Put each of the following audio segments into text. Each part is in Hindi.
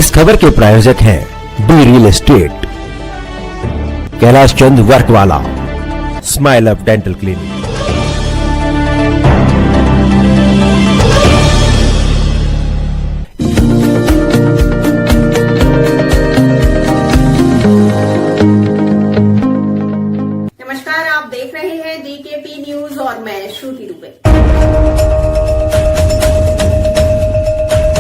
इस खबर के प्रायोजक हैं D real estate, Kailash Chand work वाला, स्माइल अप डेंटल क्लिनिक। नमस्कार, आप देख रहे हैं डीकेपी न्यूज और मैं श्रुति दुबे।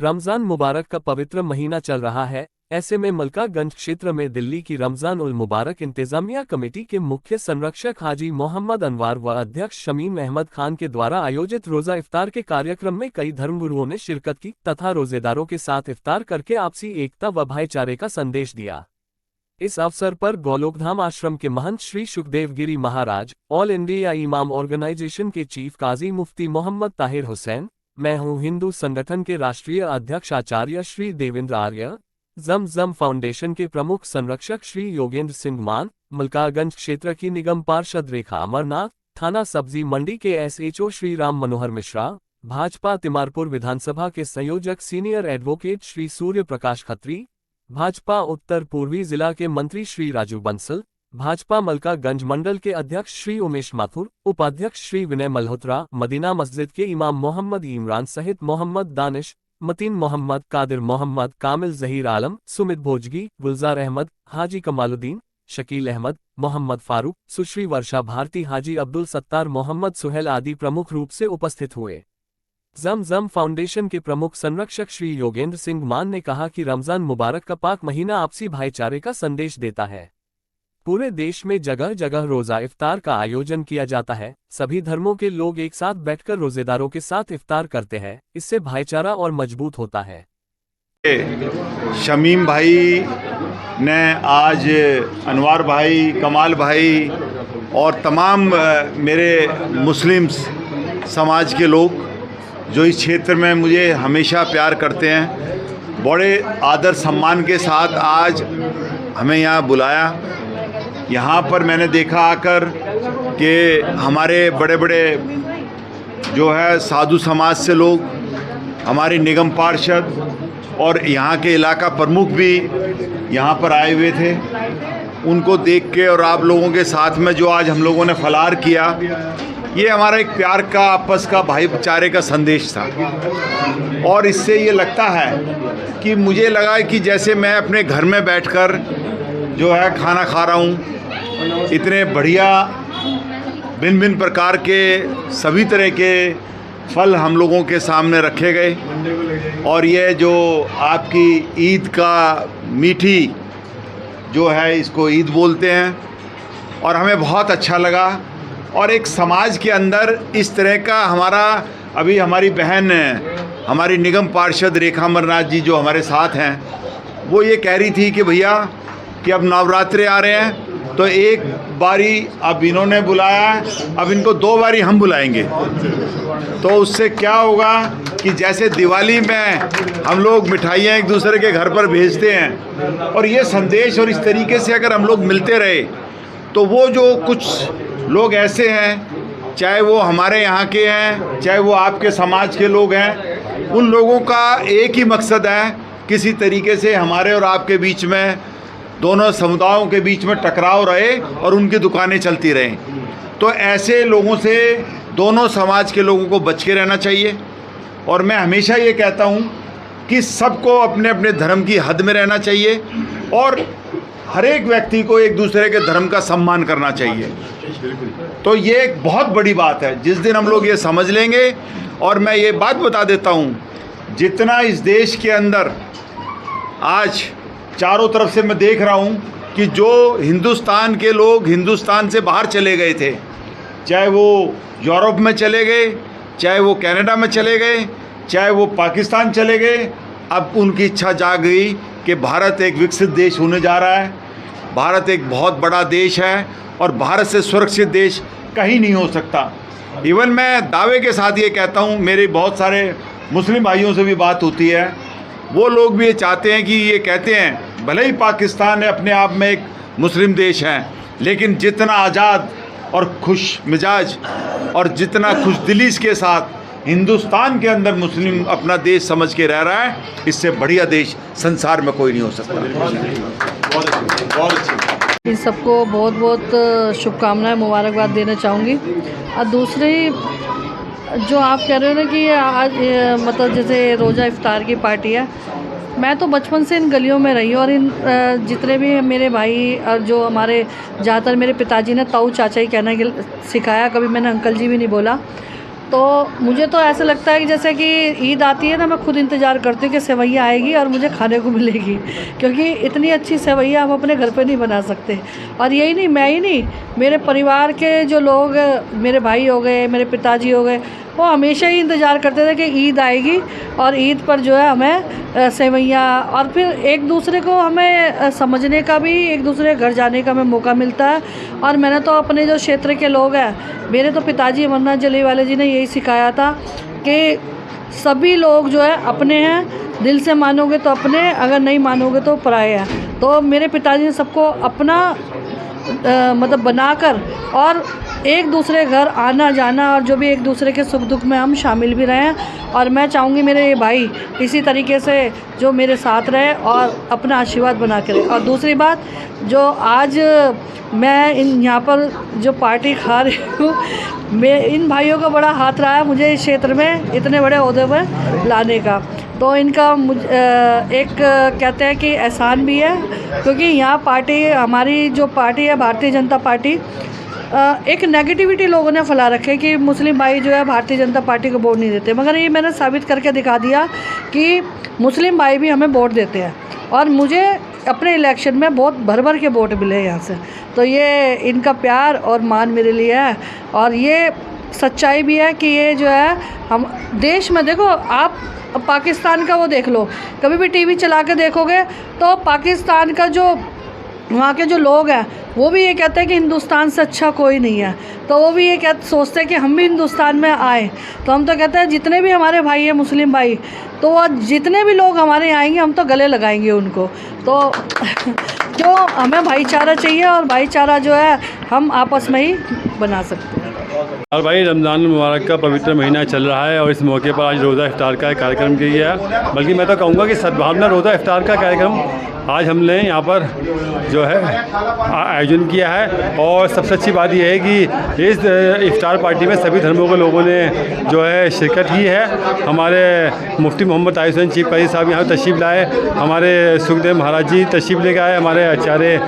रमजान मुबारक का पवित्र महीना चल रहा है। ऐसे में मलकागंज क्षेत्र में दिल्ली की रमजान उल मुबारक इंतजामिया कमेटी के मुख्य संरक्षक हाजी मोहम्मद अनवार व अध्यक्ष शमीम अहमद खान के द्वारा आयोजित रोजा इफ्तार के कार्यक्रम में कई धर्मगुरुओं ने शिरकत की तथा रोजेदारों के साथ इफ्तार करके आपसी एकता व भाईचारे का संदेश दिया। इस अवसर पर गोलोकधाम आश्रम के महंत श्री सुखदेव गिरी महाराज, ऑल इंडिया इमाम ऑर्गेनाइजेशन के चीफ काजी मुफ्ती मोहम्मद ताहिर हुसैन, मैं हूं हिंदू संगठन के राष्ट्रीय अध्यक्ष आचार्य श्री देवेंद्र आर्य, जम फाउंडेशन के प्रमुख संरक्षक श्री योगेंद्र सिंह मान, मलकागंज क्षेत्र की निगम पार्षद रेखा अमरनाथ, थाना सब्जी मंडी के एसएचओ श्री राम मनोहर मिश्रा, भाजपा तिमारपुर विधानसभा के संयोजक सीनियर एडवोकेट श्री सूर्य प्रकाश खत्री, भाजपा उत्तर पूर्वी जिला के मंत्री श्री राजू बंसल, भाजपा मलकागंज मंडल के अध्यक्ष श्री उमेश माथुर, उपाध्यक्ष श्री विनय मल्होत्रा, मदीना मस्जिद के इमाम मोहम्मद इमरान सहित मोहम्मद दानिश, मतीन मोहम्मद, कादिर मोहम्मद, कामिल जहीर आलम, सुमित भोजगी, गुलजार अहमद, हाजी कमालुद्दीन, शकील अहमद, मोहम्मद फारूक, सुश्री वर्षा भारती, हाजी अब्दुल सत्तार, मोहम्मद सुहेल आदि प्रमुख रूप से उपस्थित हुए। जम फाउंडेशन के प्रमुख संरक्षक श्री योगेंद्र सिंह मान ने कहा कि रमजान मुबारक का पाक महीना आपसी भाईचारे का संदेश देता है। पूरे देश में जगह जगह रोजा इफ्तार का आयोजन किया जाता है। सभी धर्मों के लोग एक साथ बैठकर रोजेदारों के साथ इफ्तार करते हैं। इससे भाईचारा और मजबूत होता है। शमीम भाई ने आज अनवार भाई, कमाल भाई और तमाम मेरे मुस्लिम समाज के लोग जो इस क्षेत्र में मुझे हमेशा प्यार करते हैं, बड़े आदर सम्मान के साथ आज हमें यहाँ बुलाया। यहाँ पर मैंने देखा आकर कि हमारे बड़े बड़े जो है साधु समाज से लोग, हमारी निगम पार्षद और यहाँ के इलाका प्रमुख भी यहाँ पर आए हुए थे। उनको देख के और आप लोगों के साथ में जो आज हम लोगों ने फलार किया, ये हमारा एक प्यार का, आपस का, भाईचारे का संदेश था। और इससे ये लगता है कि मुझे लगा कि जैसे मैं अपने घर में बैठकर जो है खाना खा रहा हूँ। इतने बढ़िया भिन्न भिन्न प्रकार के सभी तरह के फल हम लोगों के सामने रखे गए और ये जो आपकी ईद का मीठी जो है, इसको ईद बोलते हैं और हमें बहुत अच्छा लगा। और एक समाज के अंदर इस तरह का हमारा, अभी हमारी बहन, हमारी निगम पार्षद रेखा अमरनाथ जी जो हमारे साथ हैं, वो ये कह रही थी कि भैया कि अब नवरात्रे आ रहे हैं तो एक बारी अब इन्होंने बुलाया, अब इनको 2 बारी हम बुलाएंगे। तो उससे क्या होगा कि जैसे दिवाली में हम लोग मिठाइयाँ एक दूसरे के घर पर भेजते हैं, और ये संदेश और इस तरीके से अगर हम लोग मिलते रहे तो वो जो कुछ लोग ऐसे हैं, चाहे वो हमारे यहाँ के हैं, चाहे वो आपके समाज के लोग हैं, उन लोगों का एक ही मकसद है, किसी तरीके से हमारे और आपके बीच में, दोनों समुदायों के बीच में टकराव रहे और उनकी दुकानें चलती रहें। तो ऐसे लोगों से दोनों समाज के लोगों को बच के रहना चाहिए। और मैं हमेशा ये कहता हूँ कि सबको अपने अपने धर्म की हद में रहना चाहिए और हर एक व्यक्ति को एक दूसरे के धर्म का सम्मान करना चाहिए। तो ये एक बहुत बड़ी बात है जिस दिन हम लोग ये समझ लेंगे। और मैं ये बात बता देता हूँ, जितना इस देश के अंदर आज चारों तरफ से मैं देख रहा हूँ कि जो हिंदुस्तान के लोग हिंदुस्तान से बाहर चले गए थे, चाहे वो यूरोप में चले गए, चाहे वो कनाडा में चले गए, चाहे वो पाकिस्तान चले गए, अब उनकी इच्छा जाग गई कि भारत एक विकसित देश होने जा रहा है। भारत एक बहुत बड़ा देश है और भारत से सुरक्षित देश कहीं नहीं हो सकता। इवन मैं दावे के साथ ये कहता हूँ, मेरे बहुत सारे मुस्लिम भाइयों से भी बात होती है, वो लोग भी ये चाहते हैं कि ये कहते हैं भले ही पाकिस्तान अपने आप में एक मुस्लिम देश है, लेकिन जितना आज़ाद और खुश मिजाज और जितना खुशदिली के साथ हिंदुस्तान के अंदर मुस्लिम अपना देश समझ के रह रहा है, इससे बढ़िया देश संसार में कोई नहीं हो सकता। बहुत अच्छी, बहुत अच्छी। इन सबको बहुत बहुत शुभकामनाएं, मुबारकबाद देना चाहूँगी। और दूसरी जो आप कह रहे हो ना कि आज मतलब जैसे रोज़ा इफ्तार की पार्टी है, मैं तो बचपन से इन गलियों में रही हूँ और इन जितने भी मेरे भाई और जो हमारे ज़्यादातर मेरे पिताजी ने ताऊ चाचा ही कहना सिखाया, कभी मैंने अंकल जी भी नहीं बोला। तो मुझे तो ऐसा लगता है कि जैसे कि ईद आती है ना, मैं खुद इंतज़ार करती हूँ कि सेवैयाँ आएगी और मुझे खाने को मिलेगी, क्योंकि इतनी अच्छी सेवैयाँ हम अपने घर पे नहीं बना सकते। और यही नहीं, मैं ही नहीं, मेरे परिवार के जो लोग, मेरे भाई हो गए, मेरे पिताजी हो गए, वो हमेशा ही इंतज़ार करते थे कि ईद आएगी और ईद पर जो है हमें सेवैयाँ, और फिर एक दूसरे को हमें समझने का भी, एक दूसरे के घर जाने का हमें मौका मिलता है। और मैंने तो अपने जो क्षेत्र के लोग हैं, मेरे तो पिताजी अमरनाथ जलीवाले जी ने यही सिखाया था कि सभी लोग जो है अपने हैं, दिल से मानोगे तो अपने, अगर नहीं मानोगे तो पराए हैं। तो मेरे पिताजी ने सबको अपना मतलब बनाकर और एक दूसरे घर आना जाना, और जो भी एक दूसरे के सुख दुख में हम शामिल भी रहें। और मैं चाहूँगी मेरे ये भाई इसी तरीके से जो मेरे साथ रहे और अपना आशीर्वाद बना के रहे। और दूसरी बात, जो आज मैं यहाँ पर जो पार्टी खा रही हूँ, मैं इन भाइयों का बड़ा हाथ रहा है मुझे इस क्षेत्र में इतने बड़े ओहदे पर लाने का। तो इनका एक कहते हैं कि एहसान भी है, क्योंकि यहाँ पार्टी, हमारी जो पार्टी है भारतीय जनता पार्टी, एक नेगेटिविटी लोगों ने फैला रखे कि मुस्लिम भाई जो है भारतीय जनता पार्टी को वोट नहीं देते, मगर ये मैंने साबित करके दिखा दिया कि मुस्लिम भाई भी हमें वोट देते हैं। और मुझे अपने इलेक्शन में बहुत भर भर के वोट मिले यहाँ से। तो ये इनका प्यार और मान मेरे लिए है, और ये सच्चाई भी है कि ये जो है हम देश में, देखो आप पाकिस्तान का वो देख लो, कभी भी टीवी चला के देखोगे तो पाकिस्तान का जो वहाँ के जो लोग हैं वो भी ये कहते हैं कि हिंदुस्तान से अच्छा कोई नहीं है। तो वो भी ये सोचते हैं कि हम भी हिंदुस्तान में आए। तो हम तो कहते हैं जितने भी हमारे भाई हैं मुस्लिम भाई, तो वो जितने भी लोग हमारे यहाँ आएंगे हम तो गले लगाएंगे उनको। तो जो हमें भाईचारा चाहिए, और भाईचारा जो है हम आपस में ही बना सकते हैं। और भाई रमज़ान मुबारक का पवित्र महीना चल रहा है और इस मौके पर आज रोज़ा इफ्तार का कार्यक्रम किया है। बल्कि मैं तो कहूँगा कि सद्भावना रोज़ा इफ्तार का कार्यक्रम आज हमने यहाँ पर जो है आयोजन किया है। और सबसे अच्छी बात यह है कि इस इफ्तार पार्टी में सभी धर्मों के लोगों ने जो है शिरकत की है। हमारे मुफ्ती मोहम्मद आरिफ हुसैन चीफ काजी साहब यहाँ तशरीफ़ लाए, हमारे सुखदेव महाराज जी तशरीफ़ लेकर आए, हमारे आचार्य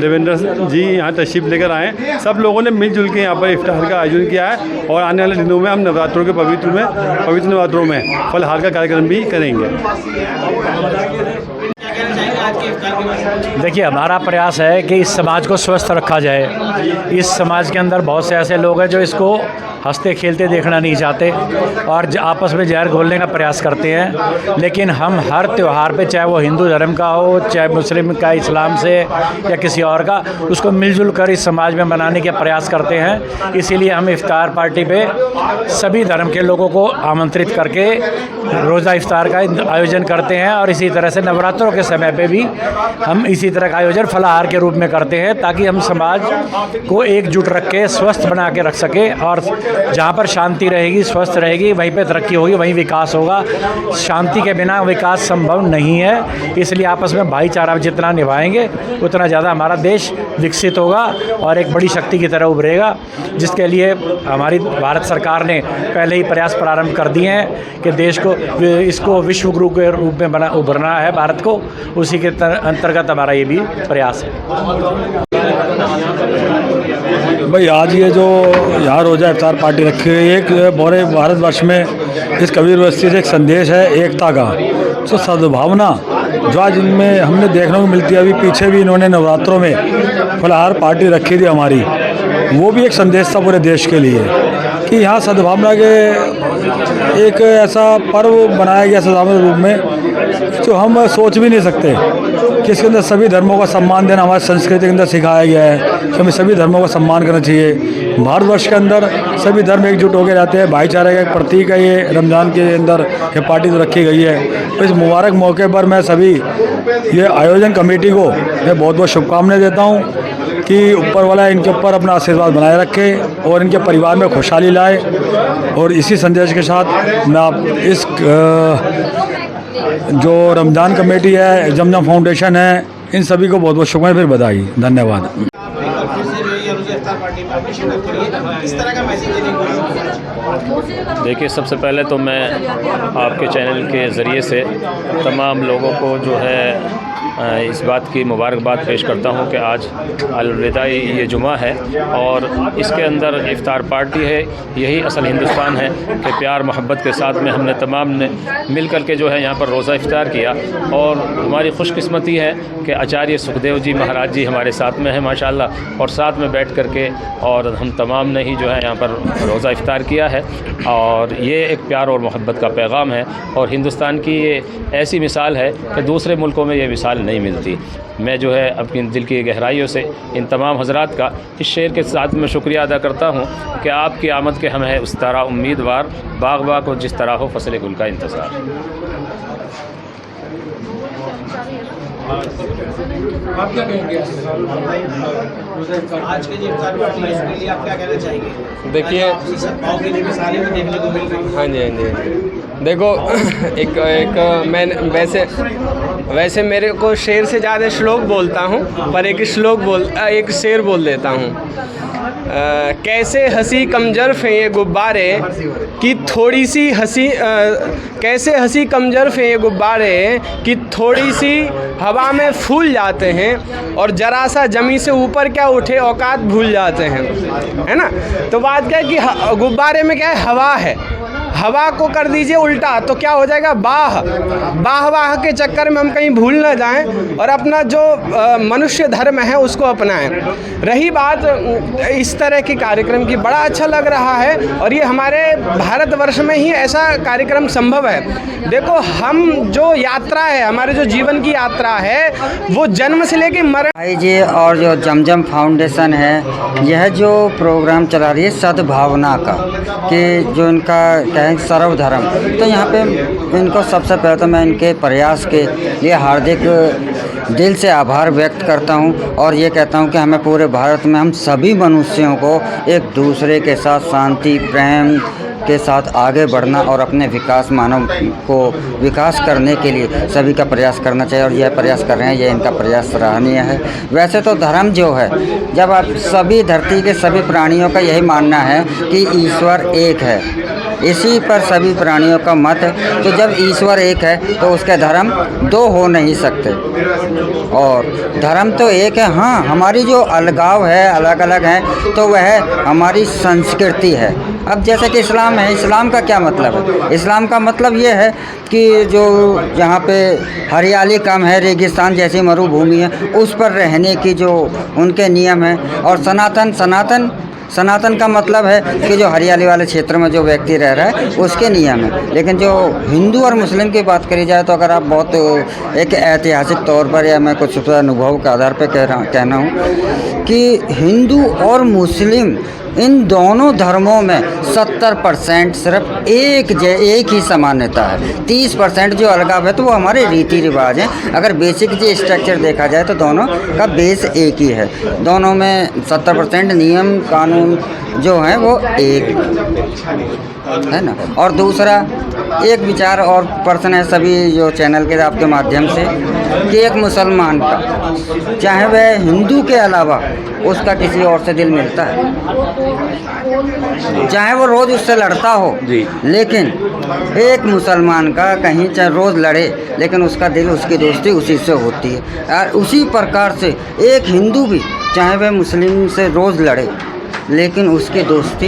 देवेंद्र जी यहाँ तशरीफ़ लेकर आए। सब लोगों ने मिलजुल के यहाँ पर इफ्तार का आयोजन किया है। और आने वाले दिनों में हम नवरात्रों के पवित्र नवरात्रों में फलहार का कार्यक्रम भी करेंगे। देखिए, हमारा प्रयास है कि इस समाज को स्वस्थ रखा जाए। इस समाज के अंदर बहुत से ऐसे लोग हैं जो इसको हंसते खेलते देखना नहीं चाहते और आपस में जहर घोलने का प्रयास करते हैं। लेकिन हम हर त्यौहार पे, चाहे वो हिंदू धर्म का हो, चाहे मुस्लिम का, इस्लाम से या किसी और का, उसको मिलजुल कर इस समाज में मनाने के प्रयास करते हैं। इसीलिए हम इफ्तार पार्टी पे सभी धर्म के लोगों को आमंत्रित करके रोज़ा इफ्तार का आयोजन करते हैं। और इसी तरह से नवरात्रों के समय पे भी हम इसी तरह का आयोजन फलाहार के रूप में करते हैं, ताकि हम समाज को एकजुट रख के स्वस्थ बना के रख सके। और जहाँ पर शांति रहेगी, स्वस्थ रहेगी, वहीं पे तरक्की होगी, वहीं विकास होगा। शांति के बिना विकास संभव नहीं है। इसलिए आपस में भाईचारा जितना निभाएंगे उतना ज़्यादा हमारा देश विकसित होगा और एक बड़ी शक्ति की तरह उभरेगा, जिसके लिए हमारी भारत सरकार ने पहले ही प्रयास प्रारंभ कर दिए हैं कि देश को, इसको विश्व गुरु के रूप में उभरना है भारत को। उसी के अंतर्गत हमारा ये भी प्रयास है। भाई आज ये जो यहाँ रोज़ा इफ्तार पार्टी रखी हुई है, एक पूरे भारतवर्ष में इस कबीर बस्ती से एक संदेश है एकता का, तो सद्भावना जो आज इनमें हमने देखने को मिलती है। अभी पीछे भी इन्होंने नवरात्रों में फलाहार पार्टी रखी थी हमारी, वो भी एक संदेश था पूरे देश के लिए कि यहाँ सद्भावना के एक ऐसा पर्व बनाया गया सद्भावना रूप में जो हम सोच भी नहीं सकते कि इसके अंदर सभी धर्मों का सम्मान देना हमारी संस्कृति के अंदर सिखाया गया है कि हमें सभी धर्मों का सम्मान करना चाहिए। भारतवर्ष के अंदर सभी धर्म एकजुट होकर रहते हैं, भाईचारे का एक प्रतीक है ये रमज़ान के अंदर ये पार्टी तो रखी गई है। तो इस मुबारक मौके पर मैं सभी ये आयोजन कमेटी को मैं बहुत बहुत शुभकामनाएं देता हूँ कि ऊपर वाला इनके ऊपर अपना आशीर्वाद बनाए रखे और इनके परिवार में खुशहाली लाए। और इसी संदेश के साथ मैं आप इस जो रमज़ान कमेटी है, जमजम फाउंडेशन है, इन सभी को बहुत बहुत शुक्रिया, फिर बधाई, धन्यवाद। देखिए, सबसे पहले तो मैं आपके चैनल के ज़रिए से तमाम लोगों को जो है इस बात की मुबारकबाद पेश करता हूं कि आज अलविदाई ये जुमा है और इसके अंदर इफ्तार पार्टी है। यही असल हिंदुस्तान है कि प्यार मोहब्बत के साथ में हमने तमाम ने मिल कर के जो है यहाँ पर रोज़ा इफ्तार किया। और हमारी खुशकिस्मती है कि आचार्य सुखदेव जी महाराज जी हमारे साथ में हैं माशाल्लाह, और साथ में बैठ कर के और हम तमाम ने ही जो है यहाँ पर रोज़ा इफ्तार किया है। और ये एक प्यार और मोहब्बत का पैगाम है और हिंदुस्तान की ये ऐसी मिसाल है कि दूसरे मुल्कों में ये मिसाल नहीं मिलती। मैं जो है अपनी दिल की गहराइयों से इन तमाम हजरात का इस शेर के साथ में शुक्रिया अदा करता हूँ कि आपकी आमद के हम है उस तरह उम्मीदवार, बाग बाग को जिस तरह हो फसल गुल का इंतज़ार। आप क्या कहेंगे आज के जो इफ्तार पार्टी है उसके लिए आप क्या कहना चाहेंगे? देखिए, सद्भाव की मिसालें भी देखने को मिल रही हैं। हाँ जी, देखो एक मैं वैसे मेरे को शेर से ज़्यादा श्लोक बोलता हूँ, पर एक शेर बोल देता हूँ। कैसे हंसी कमजरफ हैं ये गुब्बारे कि थोड़ी सी हंसी, कैसे हंसी कमजरफ हैं ये गुब्बारे कि थोड़ी सी हवा में फूल जाते हैं और जरा सा जमी से ऊपर क्या उठे औकात भूल जाते हैं, है ना। तो बात क्या है कि गुब्बारे में क्या है, हवा है, हवा को कर दीजिए उल्टा तो क्या हो जाएगा, बाह के चक्कर में हम कहीं भूल ना जाएं और अपना जो मनुष्य धर्म है उसको अपनाएं। रही बात इस तरह के कार्यक्रम की, बड़ा अच्छा लग रहा है और ये हमारे भारतवर्ष में ही ऐसा कार्यक्रम संभव है। देखो, हम जो यात्रा है, हमारे जो जीवन की यात्रा है, वो जन्म से लेकर मरण। भाई जी और जो जमजम फाउंडेशन है, यह जो प्रोग्राम चला रही है सद्भावना का, कि जो इनका कहें सर्वधर्म, तो यहाँ पे इनको सबसे पहले तो मैं इनके प्रयास के लिए हार्दिक दिल से आभार व्यक्त करता हूँ और ये कहता हूँ कि हमें पूरे भारत में हम सभी मनुष्यों को एक दूसरे के साथ शांति प्रेम के साथ आगे बढ़ना और अपने विकास, मानव को विकास करने के लिए सभी का प्रयास करना चाहिए और यह प्रयास कर रहे हैं, यह इनका प्रयास सराहनीय है। वैसे तो धर्म जो है, जब आप सभी धरती के सभी प्राणियों का यही मानना है कि ईश्वर एक है, इसी पर सभी प्राणियों का मत है। तो जब ईश्वर एक है तो उसके धर्म दो हो नहीं सकते और धर्म तो एक है। हाँ, हमारी जो अलगाव है, अलग अलग हैं, तो वह हमारी संस्कृति है। अब जैसे कि इस्लाम है, इस्लाम का क्या मतलब है? इस्लाम का मतलब ये है कि जो यहाँ पे हरियाली कम है, रेगिस्तान जैसी मरुभूमि है, उस पर रहने की जो उनके नियम हैं। और सनातन का मतलब है कि जो हरियाली वाले क्षेत्र में जो व्यक्ति रह रहा है उसके नियम है। लेकिन जो हिंदू और मुस्लिम की बात करी जाए तो अगर आप बहुत एक ऐतिहासिक तौर पर या मैं कुछ अनुभव के आधार पर कहना हूँ कि हिंदू और मुस्लिम इन दोनों धर्मों में 70% सिर्फ एक ही समानता है। 30% जो अलगाव है तो वो हमारे रीति रिवाज हैं। अगर बेसिक जो स्ट्रक्चर देखा जाए तो दोनों का बेस एक ही है। दोनों में 70% नियम कानून जो है वो एक है ना। और दूसरा एक विचार और प्रश्न है सभी जो चैनल के आपके माध्यम से कि एक मुसलमान का, चाहे वह हिंदू के अलावा उसका किसी और से दिल मिलता है, चाहे वो रोज़ उससे लड़ता हो, लेकिन एक मुसलमान का कहीं चाहे रोज़ लड़े लेकिन उसका दिल, उसकी दोस्ती उसी से होती है। और उसी प्रकार से एक हिंदू भी चाहे वह मुस्लिम से रोज़ लड़े लेकिन उसकी दोस्ती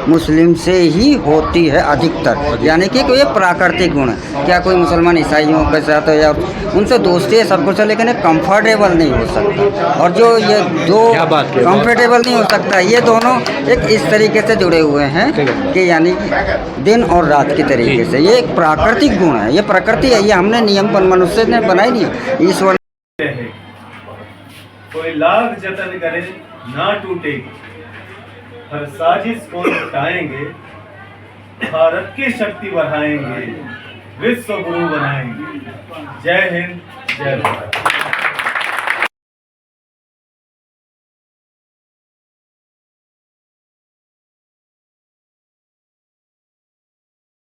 मुस्लिम से ही होती है अधिकतर। यानी कि कोई प्राकृतिक गुण है। क्या कोई मुसलमान ईसाइयों के साथ या उनसे दोस्ती है सब कुछ है, लेकिन एक कंफर्टेबल नहीं हो सकता। और जो ये दो कंफर्टेबल नहीं हो सकता, ये दोनों एक इस तरीके से जुड़े हुए हैं कि यानी दिन और रात की तरीके से। ये एक प्राकृतिक गुण है, ये प्रकृति है, ये हमने नियम पर मनुष्य ने बनाई नहीं है, ईश्वर। कोई लाख जतन करे ना टूटे, हर साजिश को निपटाएंगे, भारत की शक्ति बढ़ाएंगे, विश्व गुरु बनाएंगे। जय हिंद, जय भारत।